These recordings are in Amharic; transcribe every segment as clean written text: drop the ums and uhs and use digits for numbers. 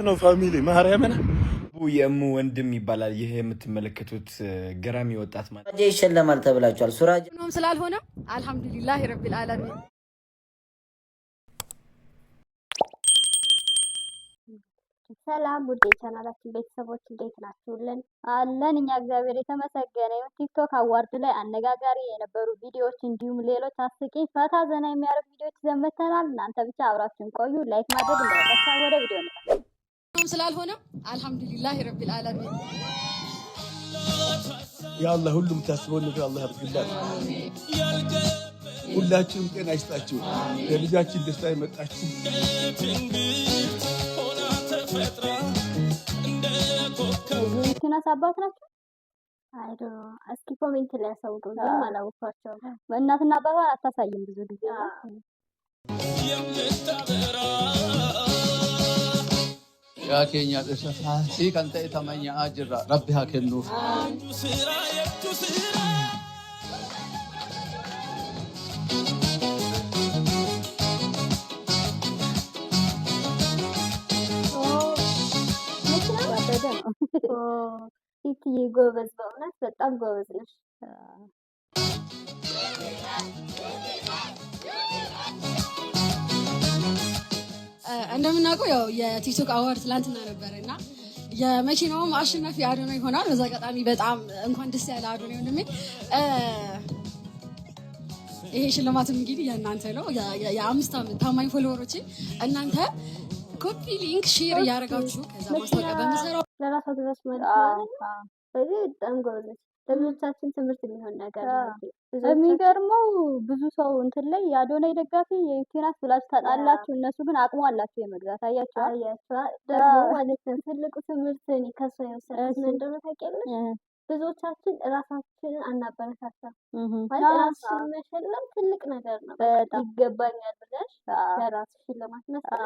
ነው ፋሚሊ ማርያምን የሙ ወንድም ይባላል። ይሄ የምትመለከቱት ገራሚ ወጣት ማለት ሱራጅ ይሸለማል ተብላችኋል። ሱራጅ ነው ስላልሆነ አልহামዱሊላህ ረቢል ዓለሚን። ሰላም ውድ የቻናላችን ቤተሰቦች እንዴት ናችሁልን? አለን እኛ እግዚአብሔር የተመሰገነ ይሁን። ቲክቶክ አዋርድ ላይ አነጋጋሪ የነበሩ ቪዲዮዎች እንዲሁም ሌሎች አስቂኝ ፈታ ዘና የሚያደርጉ ቪዲዮዎች ይዘን መጥተናል። እናንተ ብቻ አብራችሁን ቆዩ። ላይክ ማድረግ እንዳይረሳ። ወደ ቪዲዮ እንላለን። ስላልሆነ አልহামዱሊላህ ረቢል ዓለሚን። ያአላህ ሁሉም ታስበው ነገር አላህ ያርግላችሁ። ሁላችሁም ጤና ይስጣችሁ። ለልጃችን ደስታ ይመጣችሁ። ቲናስ አባት ናቸው አይዶ እስኪ ኮሜንት ላይ ያሳውቁኝ። አላውቃቸውም። እናትና አባቷን አታሳይም ብዙ ጊዜ يا كينيا سي كانت تمنيا اجر ربها كنو ኢትዬ ጎበዝ፣ በእውነት በጣም ጎበዝ ነሽ። እንደምናውቀው ያው የቲክቶክ አዋርድ ትላንትና ነበርና የመኪናውም አሸናፊ አዶናይ ይሆናል። በዛ አጋጣሚ በጣም እንኳን ደስ ያለ አዶናይ ወንድሜ። ይሄ ሽልማትም እንግዲህ የእናንተ ነው። የአምስት ዓመት ታማኝ ፎሎወሮች እናንተ ኮፒ ሊንክ ሼር እያደረጋችሁ ከዛ ማስታወቂያ በመሰራው ለራሷ ድረስ ማለት ነው። ስለዚህ በጣም ጎበዝ ለብዙዎቻችን ትምህርት የሚሆን ነገር ነው። የሚገርመው ብዙ ሰው እንትን ላይ የአዶናይ ደጋፊ የቲናስ ብላችሁ ታጣላችሁ፣ እነሱ ግን አቅሙ አላችሁ የመግዛት። አያችሁ ደግሞ ማለት ነው። ትልቁ ትምህርት እኔ ከሱ የወሰድኩት ምን እንደሆነ ታውቂያለሽ? ብዙዎቻችን ራሳችንን አናበረታታም። ማለት ራስን መሸለም ትልቅ ነገር ነው። በጣም ይገባኛል ብለሽ ለራስሽ ሽልማት መስጠት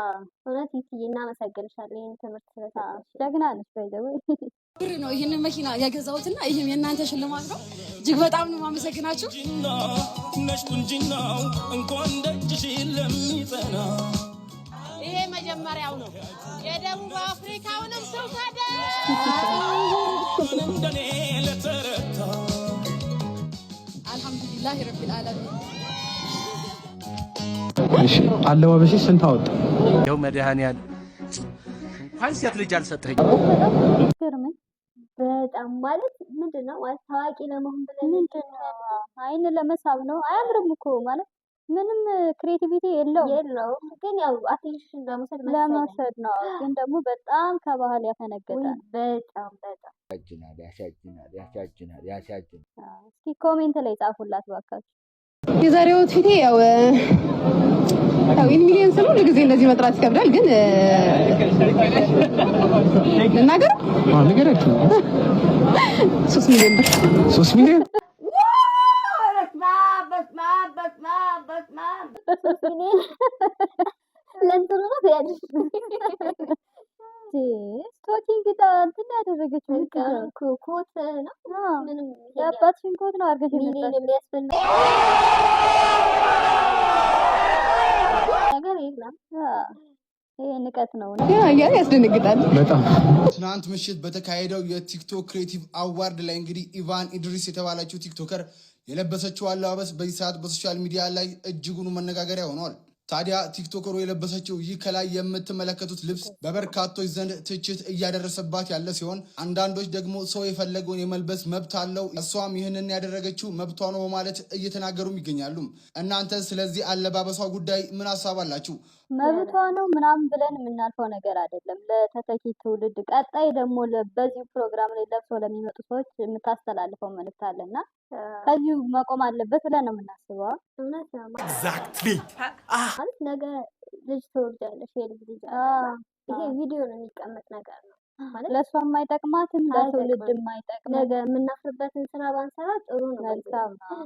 እውነት ይትዬ እናመሰግንሻለን። ይሄን ትምህርት ስለሰጠሽ ጀግና ነሽ። ባይዘው ብር ነው ይሄንን መኪና ያገዛሁትና ይሄም የእናንተ ሽልማት ነው። እጅግ በጣም ነው የማመሰግናችሁ። ነሽ ቁንጅናው እንኳን ደጅሽ ለሚጠና ይሄ መጀመሪያው ነው። የደቡብ አፍሪካውንም ተውታደ እንደኔ ለተረታ አልহামዱሊላህ ረቢል ዓለሚን። እሺ አለባበሽ ስንት አወጣ? ያው መድኃኒዓለም እንኳን ሴት ልጅ አልሰጠኝ። ግርመኝ በጣም ማለት ምንድነው ማለት ታዋቂ ለመሆን ብለን ምንድነው አይን ለመሳብ ነው። አያምርም እኮ ማለት ምንም ክሬቲቪቲ የለውም። ግን ያው አቴንሽን ለመውሰድ ነው። ግን ደግሞ በጣም ከባህል ያፈነገጠ ነው። በጣም ያሳዝናል። እስኪ ኮሜንት ላይ ጻፉላት ባካችሁ። የዛሬው ፊቴ ያው ኢንሚሊየንስ ነው። ለጊዜ እንደዚህ መጥራት ይከብዳል፣ ግን ልናገር ነገራችሁ 3 ሚሊዮን ብር 3 ሚሊዮን ለእንትኑ ነው ያለሽ ስቶኪንግ እንትን ያደረገችው ኮት ነው። ምንም የአባትሽን ኮት ነው አድርገሽ የሚያስፈልግ ነገር የለም። ይሄ ንቀት ነው። አያሌ ያስደነግጣል በጣም። ትናንት ምሽት በተካሄደው የቲክቶክ ክሬቲቭ አዋርድ ላይ እንግዲህ ኢቫን ኢድሪስ የተባለችው ቲክቶከር የለበሰችው አለባበስ በዚህ ሰዓት በሶሻል ሚዲያ ላይ እጅጉን መነጋገሪያ ሆኗል። ታዲያ ቲክቶከሩ የለበሰችው ይህ ከላይ የምትመለከቱት ልብስ በበርካቶች ዘንድ ትችት እያደረሰባት ያለ ሲሆን አንዳንዶች ደግሞ ሰው የፈለገውን የመልበስ መብት አለው፣ እሷም ይህንን ያደረገችው መብቷ ነው በማለት እየተናገሩም ይገኛሉ። እናንተ ስለዚህ አለባበሷ ጉዳይ ምን ሀሳብ አላችሁ? መብቷ ነው ምናምን ብለን የምናልፈው ነገር አይደለም። ለተተኪ ትውልድ ቀጣይ ደግሞ በዚህ ፕሮግራም ላይ ለብሶ ለሚመጡ ሰዎች የምታስተላልፈው መልእክት አለና ከዚሁ መቆም አለበት ብለን ነው የምናስበው። እውነት ነው ማለት ነገ ልጅ ትወልጃለሽ፣ የልጅ ልጅ ይሄ ቪዲዮ ነው የሚቀመጥ ነገር ነው ማለት ለእሷም አይጠቅማትም፣ ለትውልድም አይጠቅም። ነገ የምናፍርበትን ስራ ባንሰራ ጥሩ ነው። መልካም ነው።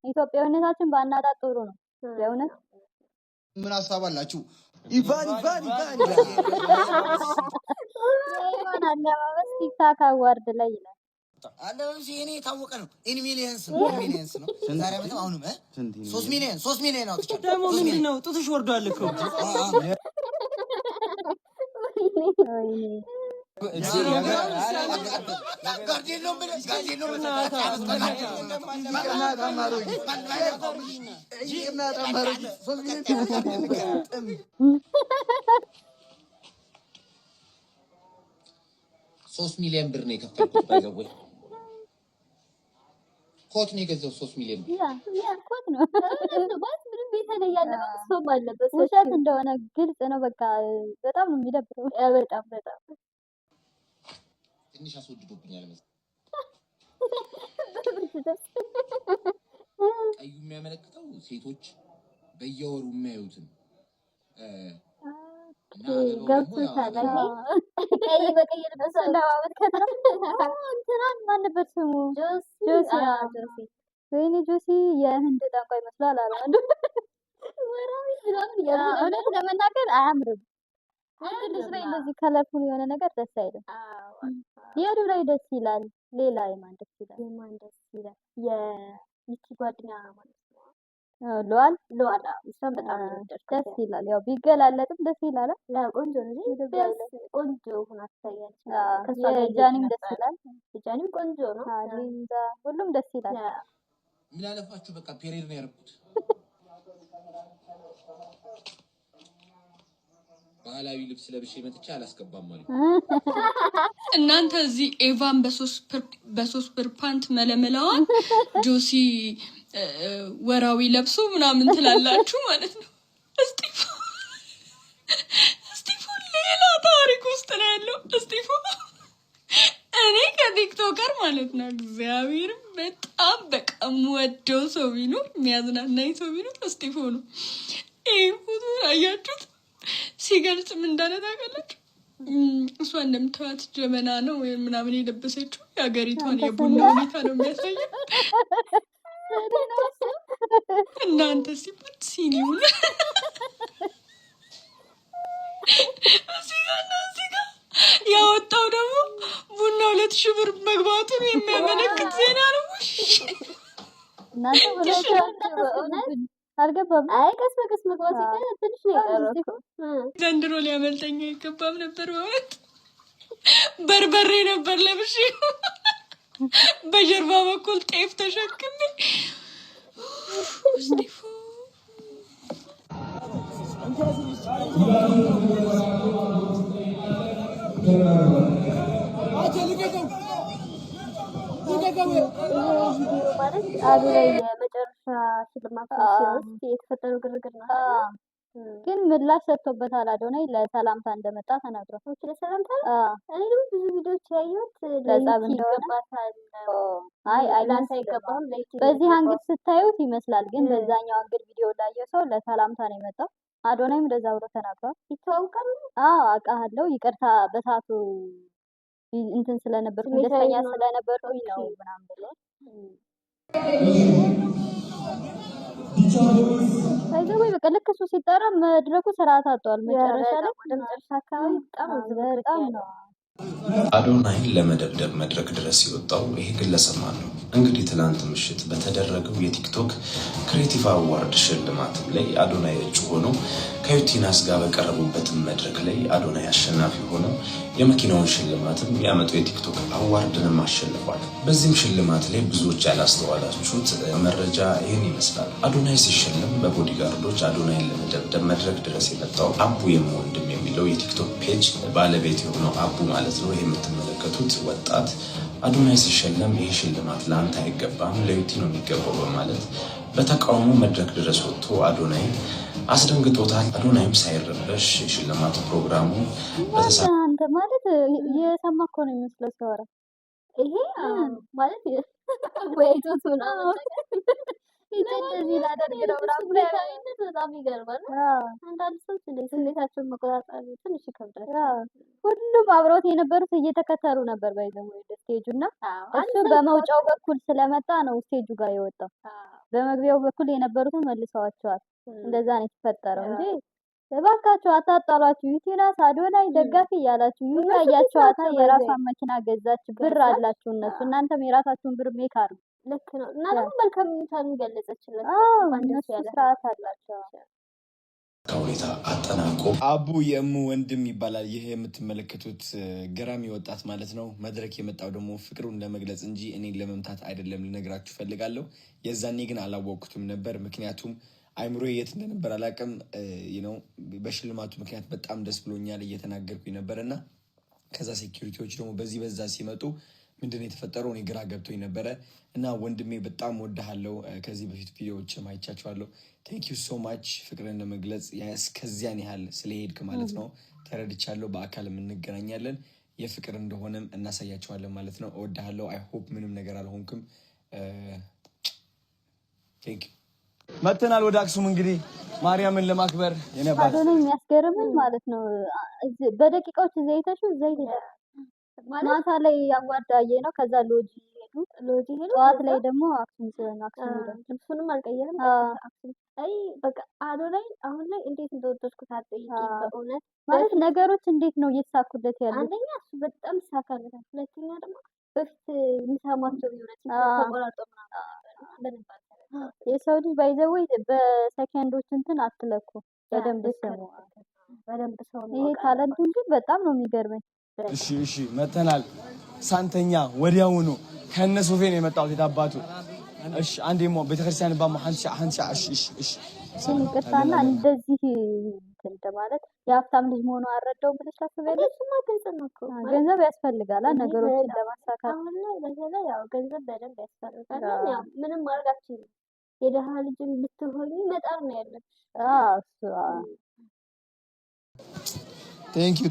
ኢትዮጵያዊነታችን ባናጣ ጥሩ ነው። የእውነት ምን ሀሳብ አላችሁ? ኢቫን አለባበስ ቲክታክ አዋርድ ላይ ይላል። ጠፍቷል። አለባበሴ እኔ የታወቀ ነው። ኢን ሚሊየንስ ነው ዛሬ ዓመትም አሁንም 3 ሚሊዮን አውጥቻለሁ። ደግሞ ምንድን ነው ጡትሽ ወርዷል እኮ $3 ሚሊዮን ብር ነው የከፈልኩት። ባይዘወይ ኮት ነው የገዛው 3 ሚሊዮን ብር ያ ኮት ነው ማለት ምንም የተለየ ያለው ሰው አለበት። ውሸት እንደሆነ ግልጽ ነው። በቃ በጣም ነው የሚደብረው። በጣም ትንሽ አስወድዶብኛል መሰለኝ። ቀዩ የሚያመለክተው ሴቶች በየወሩ የሚያዩትን ገብቶታል። ቀይ በቀይ ልብስ ለማመት እንትናን ማን ነበር ስሙ? ጆሲ። ወይኔ ጆሲ የህንድ ጠንቋይ ይመስላል አለ አንዱ። እውነት ለመናገር አያምርም። አንድ ልጅ ላይ እንደዚህ ከለርፉል የሆነ ነገር ደስ አይልም። የዱ ላይ ደስ ይላል። ሌላ የማን ደስ ይላል? የይቺ ጓደኛ ማለት ነው ሉዋል እሷም በጣም ደስ ይላል። ያው ቢገላለጥም ደስ ይላል። ቆንጆ ነው። ቆንጆ ሆና ትታያለች። ጃኒም ደስ ይላል። ጃኒም ቆንጆ ነው። ሊንዳ ሁሉም ደስ ይላል። ምን አለፋችሁ በቃ ፔሬድ ነው ያደረኩት። ባህላዊ ልብስ ለብሼ መጥቼ አላስገባም ማለት እናንተ እዚህ ኤቫን በሶስት ብር ፓንት መለመላዋን ጆሲ ወራዊ ለብሶ ምናምን ትላላችሁ ማለት ነው። እስጢፎ ሌላ ታሪክ ውስጥ ነው ያለው። እስጢፎ እኔ ከቲክቶከር ማለት ነው እግዚአብሔር በጣም በቃ የምወደው ሰው ቢኖር የሚያዝናናኝ ሰው ቢኖር እስጢፎ ነው። ይህ ፎቶ አያችሁት? ሲገልጽ ምን እንዳለ ታውቃላችሁ? እሷ እንደምታዩት ጀበና ነው ምናምን የለበሰችው የሀገሪቷን የቡና ሁኔታ ነው የሚያሳየው። እናንተ ሲባል ሲኒውን እዚህ ጋር ያወጣው ደግሞ ቡና 2,000 ብር መግባቱን የሚያመለክት ዜና ነው። አልገባም። አይ ቀስ በቀስ መግባት ይቀር ትንሽ ነው የቀረው። ዘንድሮ ሊያመልጠኝ አይገባም ነበር። ማለት በርበሬ ነበር ለብሼ በጀርባ በኩል ጤፍ ተሸክሜ እስጢፎ ማለት አዱ ላይ የመጨረሻ ሽልማት ሲወስድ የተፈጠረው ግርግር ነው። ግን ምላሽ ሰጥቶበታል። አዶናይ ለሰላምታ እንደመጣ ተናግሯል። ለሰላምታ እኔ ደግሞ ብዙ ቪዲዮዎች ያየሁት ለጸብ እንደሆነ ላንተ አይገባም በዚህ አንግል ስታዩት ይመስላል። ግን በዛኛው አንግል ቪዲዮ ላየ ሰው ለሰላምታ ነው የመጣው። አዶናይም እንደዛ ብሎ ተናግሯል። ይታወቃል። አውቃለሁ ይቅርታ በሰዓቱ እንትን ስለነበርኩኝ ደስተኛ ስለነበርኩኝ ነው ምናምን ብሎ ወይ በቃ ልክ እሱ ሲጠራ መድረኩ ስርዓት አጥቷል። መጨረሻ ላይ መጨረሻ አካባቢ በጣም ነው አዶናይን ለመደብደብ መድረክ ድረስ የወጣው ይሄ ግለሰብ ማን ነው? እንግዲህ ትላንት ምሽት በተደረገው የቲክቶክ ክሬቲቭ አዋርድ ሽልማትም ላይ አዶናይ እጩ ሆኖ ከዩቲናስ ጋር በቀረቡበትም መድረክ ላይ አዶናይ አሸናፊ ሆኖ የመኪናውን ሽልማትም ያመጣው የቲክቶክ አዋርድንም አሸንፏል። በዚህም ሽልማት ላይ ብዙዎች ያላስተዋላችሁት መረጃ ይህን ይመስላል። አዶናይ ሲሸለም በቦዲጋርዶች አዶናይን ለመደብደብ መድረክ ድረስ የመጣው አቡ የምወንድም የሚለው የቲክቶክ ፔጅ ባለቤት የሆነው አቡ ማለት ነው። ይሄ የምትመለከቱት ወጣት አዶናይ ሲሸለም ይሄ ሽልማት ለአንተ አይገባም ለዩቲ ነው የሚገባው በማለት በተቃውሞ መድረክ ድረስ ወጥቶ አዶናይ አስደንግጦታል። አዶናይም ሳይረበሽ የሽልማት ፕሮግራሙ አንተ ማለት የሰማህ እኮ ነው የሚመስለው ሲያወራ። ይሄ ማለት ወይቶት ነው እንደዚህ ላደርግ ነው ምናምን በጣም ይገርማል። አንዳንድ ሰው ስሜታቸውን መቆጣጠር ትንሽ ይከብዳል። ሁሉም አብረውት የነበሩት እየተከተሉ ነበር ባይዘው ስቴጁ እና እሱ በመውጫው በኩል ስለመጣ ነው ስቴጁ ጋር የወጣው። በመግቢያው በኩል የነበሩትን መልሰዋቸዋል። እንደዛ ነው የተፈጠረው እንጂ እባካችሁ አታጣሏችሁ። ዩቲናስ አዶናይ ደጋፊ እያላችሁ ይታያችኋታ። የራሷን መኪና ገዛች፣ ብር አላችሁ እነሱ። እናንተም የራሳችሁን ብር ሜክ አድርጉ። ልክ ነው። እና ደግሞ መልካም ምኞቷን ገለጸችለት። እነሱ ስርዓት አላቸው። ከሁኔታ አጠናቆ አቡ የእሙ ወንድም ይባላል። ይህ የምትመለከቱት ገራሚ ወጣት ማለት ነው። መድረክ የመጣው ደግሞ ፍቅሩን ለመግለጽ እንጂ እኔን ለመምታት አይደለም ልነግራችሁ ፈልጋለሁ። የዛኔ ግን አላወቅኩትም ነበር፣ ምክንያቱም አይምሮ የት እንደነበር አላውቅም። በሽልማቱ ምክንያት በጣም ደስ ብሎኛል እየተናገርኩኝ ነበር እና ከዛ ሴኩሪቲዎች ደግሞ በዛ ሲመጡ ምንድነው የተፈጠረው እኔ ግራ ገብቶኝ ነበረ እና ወንድሜ በጣም ወድሃለሁ። ከዚህ በፊት ቪዲዮዎች አይቻችኋለሁ። ቴንክ ዩ ሶ ማች ፍቅርን ለመግለጽ እስከዚያን ያህል ስለሄድክ ማለት ነው ተረድቻለሁ። በአካልም እንገናኛለን። የፍቅር እንደሆነም እናሳያቸዋለን ማለት ነው። እወድሃለሁ። አይ ሆፕ ምንም ነገር አልሆንክም። ቴንክ ዩ። መተናል ወደ አክሱም እንግዲህ ማርያምን ለማክበር የነበር አዶናይ የሚያስገርምን ማለት ነው። በደቂቃዎች ዘይተሹ ዘይት ማታ ላይ ያጓዳዬ ነው። ከዛ ሎጂ ሄዱ። ጠዋት ላይ ደግሞ አክሱም እሱንም አልቀየርም። አይ በቃ አዶናይ አሁን ላይ እንዴት እንደወደድኩት አትጠይቂ። በእውነት ማለት ነገሮች እንዴት ነው እየተሳኩለት ያለው? አንደኛ እሱ በጣም ይሳካለታል። ሁለተኛ ደግሞ በፊት የሚሰማቸው የሆነ ተቆራርጦ ምናምን የሰው ልጅ ባይዘወይ በሰከንዶች እንትን አትለኩ። በደንብ ስሙ። በደንብ ሰው ይሄ ታለንቱ እንጂ በጣም ነው የሚገርመኝ። እሺ መተናል። ሳንተኛ ወዲያውኑ ከነ ሶፌ ነው የመጣሁት የታባቱ። እሺ አንዴሞ ቤተክርስቲያን ባማ ሀንሻ እሺ ይቅርታና እንደዚህ እንደ ማለት የሀብታም ልጅ መሆኑ አልረዳውም ብለሽ ታስቢያለሽ? እሱማ ግልጽ ነው እኮ ገንዘብ ያስፈልጋል ነገሮችን ለማሳካት። አሁን ላይ በተለይ ያው ገንዘብ በደንብ ያስፈልጋል። ያው ምንም ማድረግ አትችይም። የደሃ ልጅም ብትሆኚ መጣር ነው ያለብሽ። እሱ ቴንክ ዩ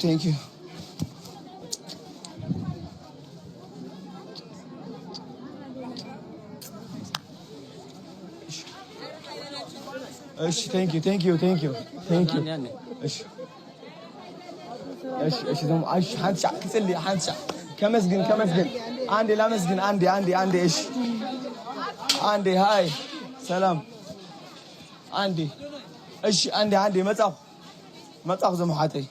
እሺ ቴንክ ዩ እሺ ደግሞ ሀንሻ ክጽልይ ሀንሻ ከመስግን አንዴ ላመስግን አንዴ እሺ አንዴ ሃይ ሰላም አንዴ እሺ አንዴ መጻፍ ዘመሓተይ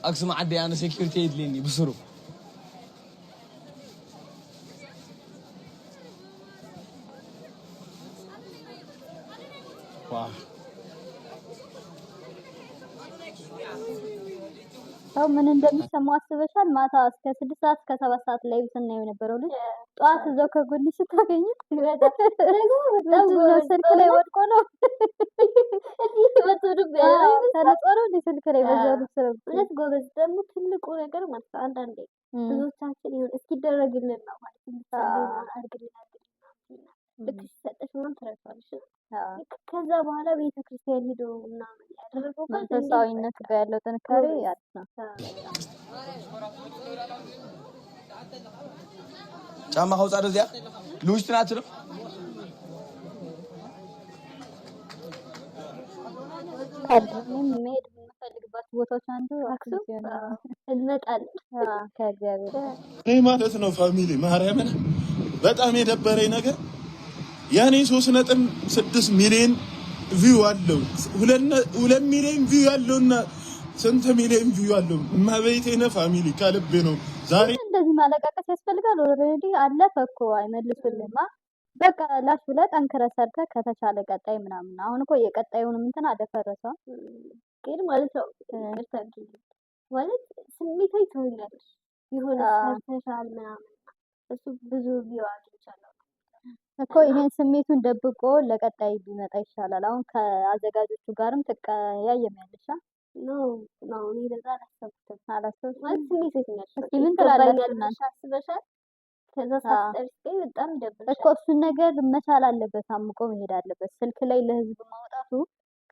አክሱም ዓዲ አነ ሴኩሪቲ ይድልኒ ብስሩ ሰው ምን እንደሚሰማው አስበሻል? ማታ እስከ 6 ሰዓት እስከ 7 ሰዓት ላይ ስናየው የነበረው ልጅ ጠዋት እዛው ከጎንሽ ስታገኙት ስልክ ላይ ወድቆ ነው ስልክ ላይ እውነት ጎበዝ። ደግሞ ትልቁ ነገር ማለት ነው አንዳንዴ ብዙዎቻችን ይሁን እስኪደረግልን ነው ማለት አድርግልን ልክ ሲሰጠሽ ምናምን ትረሳለሽ። ከዛ በኋላ ቤተክርስቲያን ሄዶ ምናምን ያደረገው መንፈሳዊነት ጋር ያለው ጥንካሬ አሪፍ ነው። ጫማ ከውጻ ደዚያ ልውሽት ናት ነው መሄድ የምፈልግባቸው ቦታዎች አንዱ አክሱም እንመጣለን። ከእግዚአብሔር እኔ ማለት ነው ፋሚሊ ማርያምን በጣም የደበረኝ ነገር ያኔ 3.6 ሚሊዮን ቪው አለው 2 ሚሊዮን ቪው ያለውና ስንት ሚሊዮን ቪው ያለው ማበይቴነ ፋሚሊ ከልቤ ነው። ዛሬ እንደዚህ ማለቃቀስ ያስፈልጋል? ኦልሬዲ አለፈ እኮ አይመልሱልማ። በቃ ላሽ ብለህ ጠንክረህ ሰርተህ ከተቻለ ቀጣይ ምናምን። አሁን እኮ የቀጣዩንም እንትን አደፈረሰው ግን ማለት ነው ማለት ስሜታዊ ትሆኛለሽ የሆነ ሰርተሻል ምናምን እሱ ብዙ ቪው አግኝቻለሁ እኮ ይሄን ስሜቱን ደብቆ ለቀጣይ ቢመጣ ይሻላል። አሁን ከአዘጋጆቹ ጋርም ትቀያየሚያለሽ ነው እኔ ለዛ አላሰብኩትም ማለት ስሜት ነሽ። ምን ትላላችሁ እናንተ? አስበሻል? ከዛ ሳትጠርቂ በጣም ይደብርሻል እኮ እሱን ነገር መቻል አለበት፣ አምቆ መሄድ አለበት። ስልክ ላይ ለህዝብ ማውጣቱ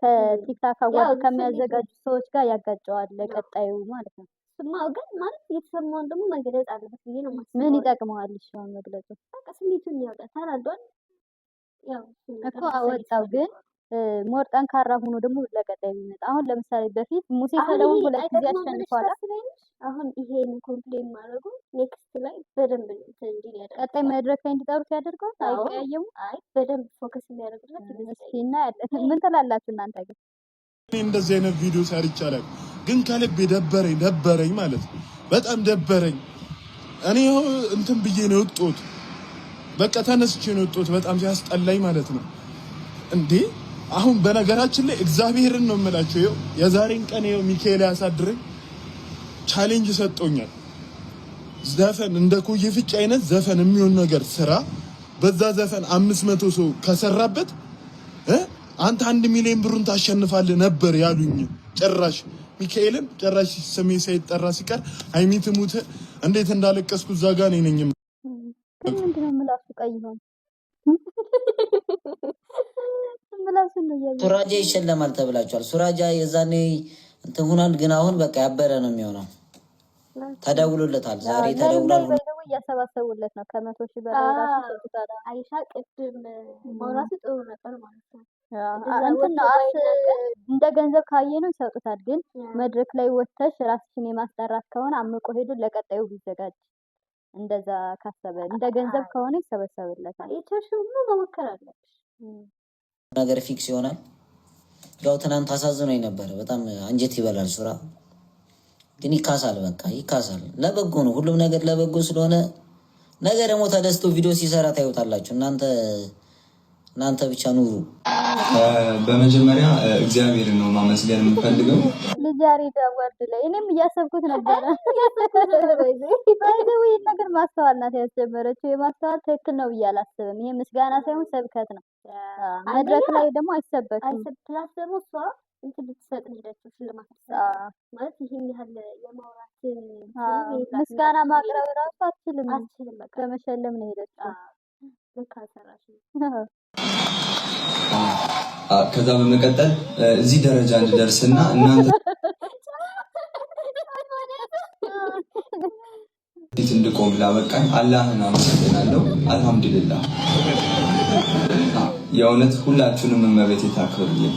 ከቲክታክ አዋርድ ከሚያዘጋጁ ሰዎች ጋር ያጋጨዋል ለቀጣዩ ማለት ነው። ስማው ግን ማለት የተሰማውን ደግሞ መግለጽ አለበት ብዬ ነው የማስበው። ምን ይጠቅመዋል እሺ መግለጹ? በቃ ስሜቱን ያወጣል። ተናዷል ያው እኮ አወጣው ግን ሞር ጠንካራ ሆኖ ደግሞ ለቀጣይ ቢመጣ። አሁን ለምሳሌ በፊት ሙሴ ሰለሞን 2 ጊዜ አሸንፏል። አሁን ይሄን ኮምፕሌን ማድረጉ ኔክስት ላይ በደንብ እንዲል ያደርጋል። ቀጣይ መድረክ ላይ እንዲጠሩት ያደርገዋል። አይቀያየሙ። በደንብ ፎከስ የሚያደርግለት እስኪ እናያለን። ምን ትላላችሁ እናንተ ግን? እንደዚህ አይነት ቪዲዮ ሰርቻለሁ ግን ከልብ ደበረኝ ማለት ነው። በጣም ደበረኝ። እኔ እንትን ብዬ ነው ወጥቶት በቃ ተነስቼ ነው ወጥቶት በጣም ሲያስጠላኝ ማለት ነው። እንዴ አሁን በነገራችን ላይ እግዚአብሔርን ነው የምላችሁ ይኸው የዛሬን ቀን ይኸው ሚካኤል ያሳድረኝ ቻሌንጅ ሰጥቶኛል። ዘፈን እንደ ኮዬ ፍጭ አይነት ዘፈን የሚሆን ነገር ስራ በዛ ዘፈን 500 ሰው ከሰራበት አንተ 1 ሚሊዮን ብሩን ታሸንፋለህ ነበር ያሉኝ። ጭራሽ ሚካኤልን ጭራሽ ስሜ ሳይጠራ ሲቀር ሃይሚት ሙት እንዴት እንዳለቀስኩ እዛ ጋር ነኝ። ምንድነው ምላሱ ቀይ ሆነ? ምላሱ ነው ያየው። ሱራጃ ይሸለማል ተብላችኋል። ሱራጃ የዛኔ እንትን ሆኗል፣ ግን አሁን በቃ ያበረ ነው የሚሆነው። ተደውሎለታል። ዛሬ ተደውሏል። እያሰባሰቡለት ነው። ከ100,000 በላይ ራሱ ሰጥቷል። አይሻ ቅድም ማውራቱ ጥሩ ነበር ማለት ነው። እንደ ገንዘብ ካየ ነው ይሰጡታል። ግን መድረክ ላይ ወጥተሽ ራስሽን የማስጠራት ከሆነ አምቆ ሄዶ ለቀጣዩ ቢዘጋጅ እንደዛ ካሰበ እንደ ገንዘብ ከሆነ ይሰበሰብለታል። እቺሽሙ መሞከር አለብሽ። ነገር ፊክስ ይሆናል። ያው ትናንት አሳዝኖኝ ነበር። በጣም አንጀት ይበላል ሱራ። ግን ይካሳል፣ በቃ ይካሳል። ለበጎ ነው ሁሉም ነገር ለበጎ ስለሆነ ነገ ደግሞ ተደስቶ ቪዲዮ ሲሰራ ታዩታላችሁ። እናንተ ብቻ ኑሩ። በመጀመሪያ እግዚአብሔርን ነው ማመስገን የምፈልገው። ልጃሪ ዳዋርድ ላይ እኔም እያሰብኩት ነበር። ባይዘው ይሄ ነገር ማስተዋል ናት ያስጀመረችው። የማስተዋል ትክክል ነው ብዬ አላስብም። ይሄ ምስጋና ሳይሆን ሰብከት ነው። መድረክ ላይ ደግሞ አይሰበክም። ፕላስ ደግሞ እሷ እንትን ልትሰጥ ሄደችው ሽልማት ማለት ይሄን ያህል የማውራት ምስጋና ማቅረብ ራሱ አትችልም። በመሸለም ነው ሄደችው። ልክ አልሰራሽም። ከዛ በመቀጠል እዚህ ደረጃ እንድደርስና እናንተ ፊት እንድቆም ላበቃኝ አላህን አመሰግናለሁ። አልሐምዱሊላህ። የእውነት ሁላችሁንም እመቤቴ ታክብርልኝ።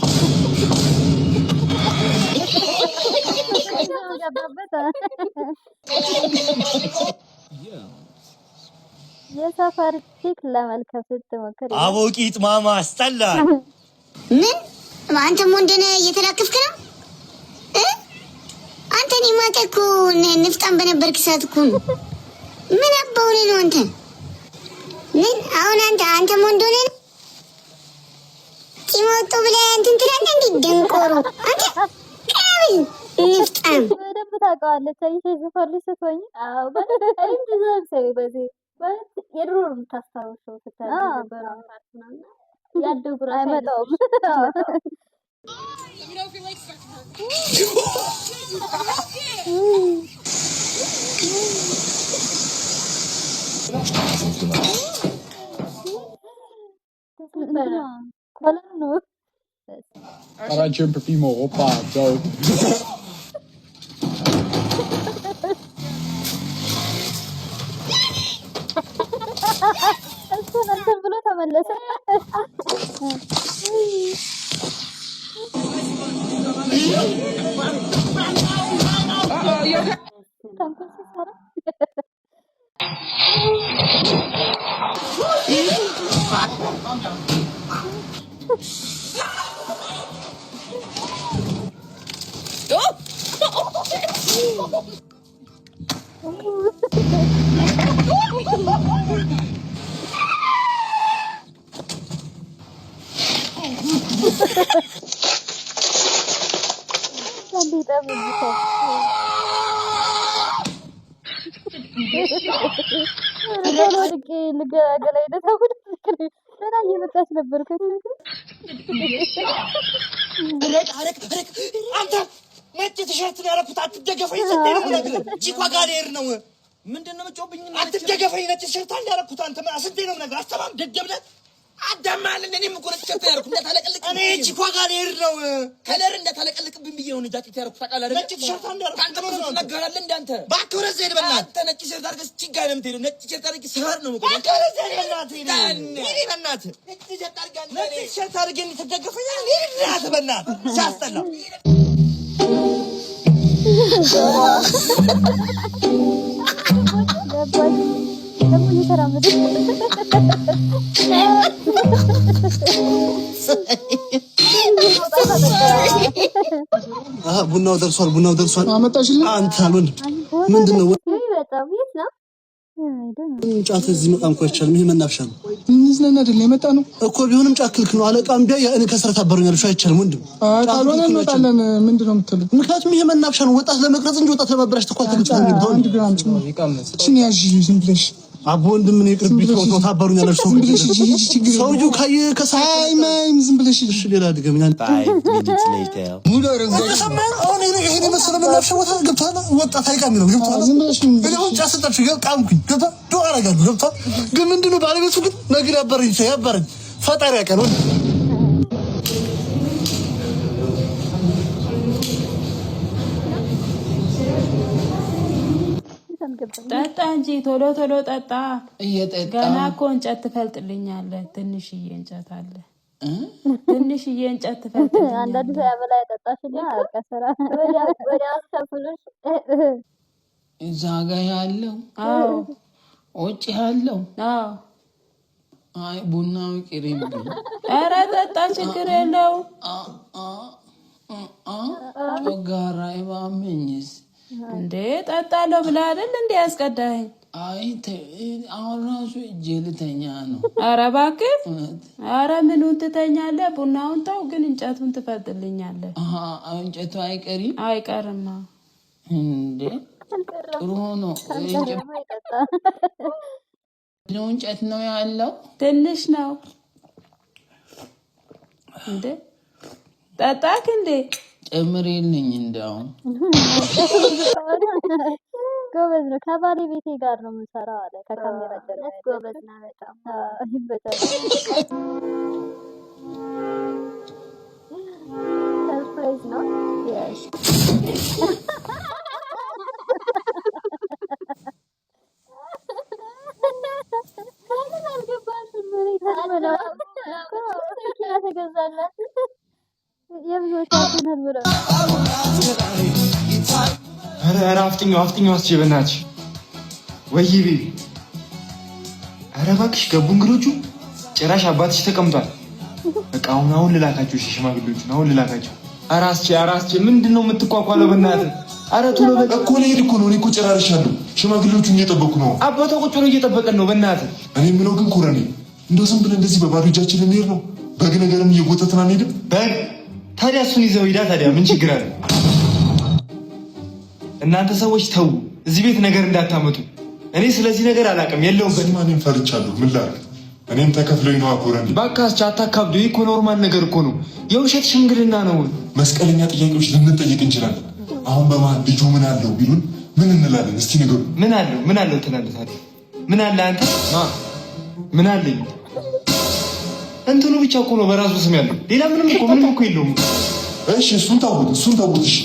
የሰፈር ቺክ ለመልከፍ ስትሞክር አቦቂጥ ማማ አስጠላል። ምን አንተም ወንደነ እየተላከፍክ ነው? አንተን የማቀኩ ንፍጣን በነበርክ ሰዓት እኮ ነው። ምን አባውለ ነው አንተ? ምን አሁን አንተም ወንደነ ፂሞቶ ብለህ እንትን ትላለህ እንዴ? ደንቆሮ አንተ ቀብል ንፍጣን በደንብ ታውቀዋለች። አይሽ ዝፈልስ ስትሆኝ ማለት እንደዛም ሰው በዚህ ማለት የድሮ ነው የምታስታውሰው ነበር አራትና ያደጉ ራስ አይመጣውም። Arrange un primo, opa, go. እሱን እንትን ብሎ ተመለሰ። ተንኮል ሲሰራ አንተ ነጭ ቲሸርት ነው ያደረኩት። አትደገፈኝ ስትይ ነው የምነግርህ። ቺኳ ጋር ልሄድ ነው። ምንድን ነው የምትጮህብኝ? አትደገፈኝ። ነጭ ቲሸርት አለ ያደረኩት። አንተ ስትይ ነው የምነግርህ። አስተማም ደደብነት አዳማልን። እኔም እኮ ነጭ ቲሸርት ያደረኩት እንዳታለቀልቅ። እኔ ቺኳ ጋር ልሄድ ነው። ከለር እንዳታለቀልቅብኝ ብዬ ነው ጃኬት ያደረኩት። ታውቃለህ አይደል? ነጭ ቲሸርት አለ ያደረኩት። አንተ ምን ትነገራለህ እንደ አንተ? እባክህ ወደዚያ ሄድ በእናትህ። አንተ ነጭ ቲሸርት አድርገህ ቺጋ ነው የምትሄደው። ነጭ ቲሸርት አድርገህ ሰፈር ነው የምትሄደው። እባክህ ወደዚያ ሄድ በእናትህ። ሂድ በእናትህ። ነጭ ቲሸርት አድርገህ ትደገፈኛለህ? ሂድ በእናትህ። በእናትህ ሲያስጠላ ደግሞ እየተራመደ ቡናው ደርሷል አመጣሽልኝ አንተ አልወንድ ምንድነው በጣም የት ነው ጫት እዚህ መቃም እኮ አይቻልም ይሄ መናፈሻ ነው እንዝናና አይደል የመጣ ነው እኮ ቢሆንም ጫት ክልክ ነው አለቃም ቢያ እኔ ከስራ ታበሩኛል አይቻልም ወንድም ካልሆነ እንወጣለን ምንድነው የምትሉት ምክንያቱም ይሄ መናፈሻ ነው ወጣት ለመቅረጽ እንጂ ወጣት ለማበራሽ ተኳል ተግጭተን ነው አንድ ግራም ጭምር ይቃመስ እቺ ያዥ ዝም ብለሽ አቦ ወንድም እኔ ቅርብ ቢቶ ታበሩኛል እርሱ ሰውጁ ካየ ከሳይ ማይም ዝም ብለሽ እሺ ሌላ ድገምኛ 5 minutes later ሙሉ ረንገሽ አሁን ይሄ መሰለ መናፈሻ ገብቷል ወጣት አይቃም ነው ገብቷል ዝም ብለሽ እኔው ጫስጣችሁ ቃምኩኝ ገባ ዶ አረጋለሁ ገብቷል ግን ምንድነው ባለቤቱ ግን ነገር ያበረኝ ፈጣሪ ያቀር ወንድ ጠጣ እንጂ ቶሎ ቶሎ ጠጣ። ገና እኮ እንጨት ትፈልጥልኛለህ። ትንሽዬ እንጨት አለ። ትንሽዬ እንጨት ትፈልጥልኛለህ። አንዳንድ ሰው ያበላ ያጠጣሽና ከሰራ ወዲያ አስከፍሉሽ እዛ ጋ ያለው አዎ ወጪ ያለው አዎ አይ ቡናው ቅሪብ ኧረ ጠጣ ችግር የለው ጮጋራ ይባመኝስ እንዴ ጠጣለሁ ብለህ አይደል እንዴ ያስቀዳኸኝ? አይ አሁን ራሱ እጄ ልተኛ ነው። ኧረ እባክህ ኧረ ምኑን ትተኛለህ? ቡናውን ተው ግን እንጨቱን ትፈልጥልኛለህ። እንጨቱ አይቀሪም? አይቀርማ እንዴ ጥሩ ነው። እንጨት ነው ያለው ትንሽ ነው እንዴ ጠጣክ እንዴ ጨምሬልኝ እንደውም ጎበዝ ነው። ከባለቤቴ ጋር ነው የምሰራው አለ ከካሜራ ጀርባ ጎበዝ ነው በጣም ሰርፕራይዝ ነው yes ኧረ አፍጥኛው አስችበናች ወይ ቤቢ ኧረ እባክሽ ገቡ እንግዶቹ ጭራሽ አባትሽ ተቀምጧል በቃ አሁን ልላካቸው ሽማግሌዎቹን አሁን ልላካቸው ኧረ አስቼ ምንድነው የምትቋቋለው በእናትህ ኧረ ቶሎ በቃ እኮ ልሄድ እኮ ነው እኔ እኮ ጨራርሻለሁ ሽማግሌዎቹን እየጠበቁ ነው አባቷ ቁጭ ብሎ እየጠበቀን ነው በእናትህ እኔ የምለው ግን ኩረኔ እንደው ዝም ብለን እንደዚህ በባዶ እጃችን እንሄድ ነው በግ ነገርም እየጎተትን አንሄድም በግ ታዲያ እሱን ይዘው ሂዳ ታዲያ ምን ችግር አለ እናንተ ሰዎች ተው እዚህ ቤት ነገር እንዳታመጡ እኔ ስለዚህ ነገር አላውቅም የለውበት ማንም ፈርቻለሁ ምን ላድርግ እኔም ተከፍሎኝ ነው አኮረኒ ባካስ አታካብዱ እኮ ኖርማል ነገር እኮ ነው የውሸት ሽምግልና ነው መስቀለኛ ጥያቄዎች ልንጠይቅ እንችላለን አሁን በማን ልጁ ምን አለው ቢሉን ምን እንላለን እስቲ ንገሩ ምን አለው ትላለህ ታዲያ ምን አለ አንተ ምን አለኝ እንትኑ ብቻ እኮ ነው በራሱ ስም ያለው ሌላ ምንም እኮ የለውም እሺ እሱን ታውቁት እሺ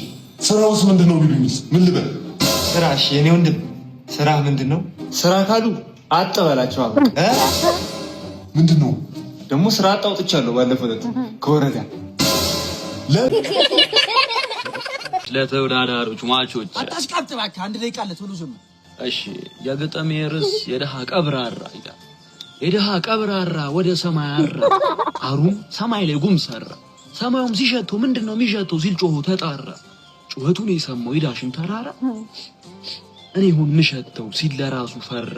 ስራውስ ምንድነው ቢሉኝስ ምን ልበል ስራሽ የኔ ወንድም ስራ ምንድነው ስራ ካሉ አጥበላቸው አበቃ ምንድነው ደግሞ ስራ አጣውጥቻለሁ ባለፈው ዕለት ከወረዳ ለተወዳዳሪዎች ማቾች አታስቀብጥ እባክህ አንድ ደቂቃ አለ ቶሎ ጀምር እሺ የገጠሜ ርዕስ የደሃ ቀብራራ ይላል የደሃ ቀብራራ ወደ ሰማይ አራ አሩም ሰማይ ላይ ጉም ሰራ ሰማዩም ሲሸተው ምንድነው የሚሸተው ሲል ጮሁ ተጣራ ጩኸቱን የሰማው ይዳሽን ተራራ እኔ ሁን ምሸተው ሲል ለራሱ ፈራ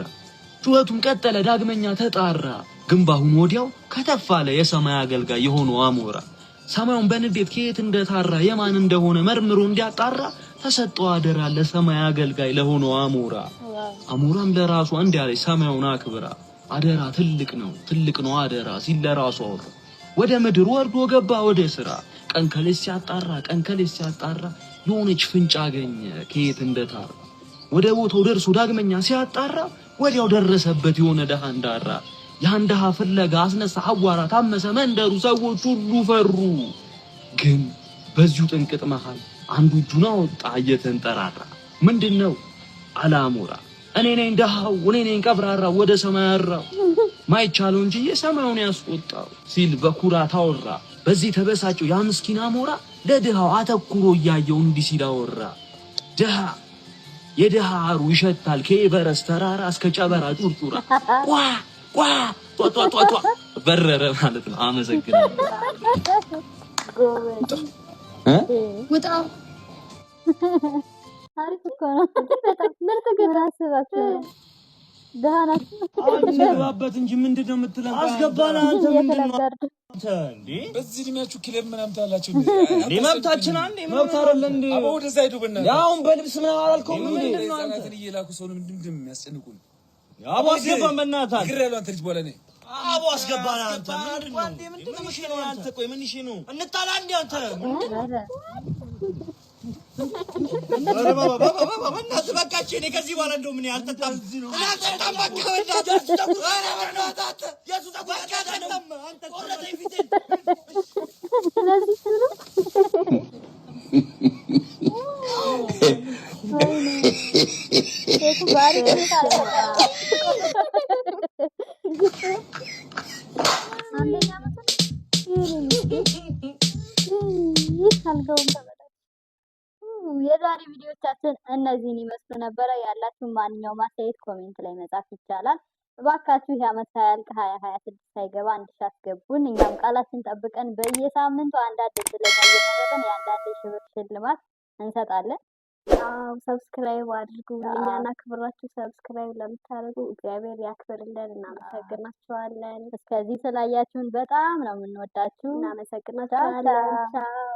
ጩኸቱም ቀጠለ ዳግመኛ ተጣራ ግንባሁን ወዲያው ከተፋለ የሰማይ አገልጋይ የሆነው አሞራ ሰማዩን በንዴት ከየት እንደታራ የማን እንደሆነ መርምሮ እንዲያጣራ ተሰጠው አደራ ለሰማይ አገልጋይ ለሆነው አሞራ አሞራም ለራሱ እንዲያለች ሰማዩን አክብራ አደራ ትልቅ ነው አደራ ሲል ለራሱ አወራ ወደ ምድር ወርዶ ገባ ወደ ስራ ቀን ከሌት ሲያጣራ የሆነች ፍንጭ አገኘ ከየት እንደታራ ወደ ቦታው ደርሶ ዳግመኛ ሲያጣራ ወዲያው ደረሰበት የሆነ ደሃ እንዳራ ያን ደሃ ፍለጋ አስነሳ አዋራ ታመሰ መንደሩ ሰዎች ሁሉ ፈሩ ግን በዚሁ ጥንቅጥ መሃል አንዱ እጁን አወጣ እየተንጠራራ ምንድነው አላሞራ እኔ ነኝ ደሃው እኔ ነኝ ቀብራራ ወደ ሰማይ አራው ማይቻለው እንጂ የሰማዩን ያስቆጣው ሲል በኩራት አወራ በዚህ ተበሳጨው ያ ምስኪን አሞራ ለድሃው አተኩሮ እያየው እንዲህ ሲል አወራ የድሃ አሩ ይሸታል ከኤቨረስት ተራራ እስከ ጨበራ ጩርጩራ ቋ ቋ ጧ ጧ ጧ በረረ ማለት ነው። አመሰግናለሁ። ውጣ አሪፍ እኮ ነው። በጣም ምርጥ ግን አስባችሁ ደህናት አንግባበት እንጂ ምንድነው የምትለው? አስገባና አንተ ምንድነው አንተ እንዴ? በዚህ እድሜያችሁ ክለብ ምናምን ታላችሁ እንዴ? መብታችን አንዴ መብት አይደለ እንዴ? አቦ ወደዛ ሄዱ በእናትህ። ያውን በልብስ ምናምን አላልከውም እንዴ? ምንድነው አንተ እየላኩ ሰው ምንድነው የሚያስጨንቁን? አቦ አስገባ በእናትህ ግራ ያለው አንተ ልጅ በኋላ ነኝ። አቦ አስገባና አንተ ምንድነው ምንድነው አንተ? ቆይ ምን እሺ ነው እንጣላ እንዴ አንተ? ኧረ ባባ በእናትህ በቃች። እኔ ከዚህ በኋላ እንደው ምን አልጠጣም። አልጠጣም በቃ በእናትህ። ኧረ በእናትህ የሱ ተቆጣ አይደለም አንተ ቆረጠኝ ፊቴን። ስለዚህ ሁሉ እሱ ባሪ ይታል አንደኛ ማለት አልገውም ተበላ። የዛሬ ቪዲዮቻችን እነዚህን ይመስሉ ነበረ። ያላችሁ ማንኛውም አስተያየት ኮሜንት ላይ መጻፍ ይቻላል። እባካችሁ የዓመት ሳያልቅ 2026 ሳይገባ አንድ ሺህ አስገቡን። እኛም ቃላችን ጠብቀን በየሳምንቱ አንዳንድ ስለኛ እየመረጥን የአንዳንድ ሺህ ብር ሽልማት እንሰጣለን። ሰብስክራይብ አድርጉ። እኛና ክብራችሁ ሰብስክራይብ ለምታደርጉ እግዚአብሔር ያክብርልን። እናመሰግናችኋለን። እስከዚህ ስላያችሁን በጣም ነው የምንወዳችሁ። እናመሰግናችኋለን። ቻው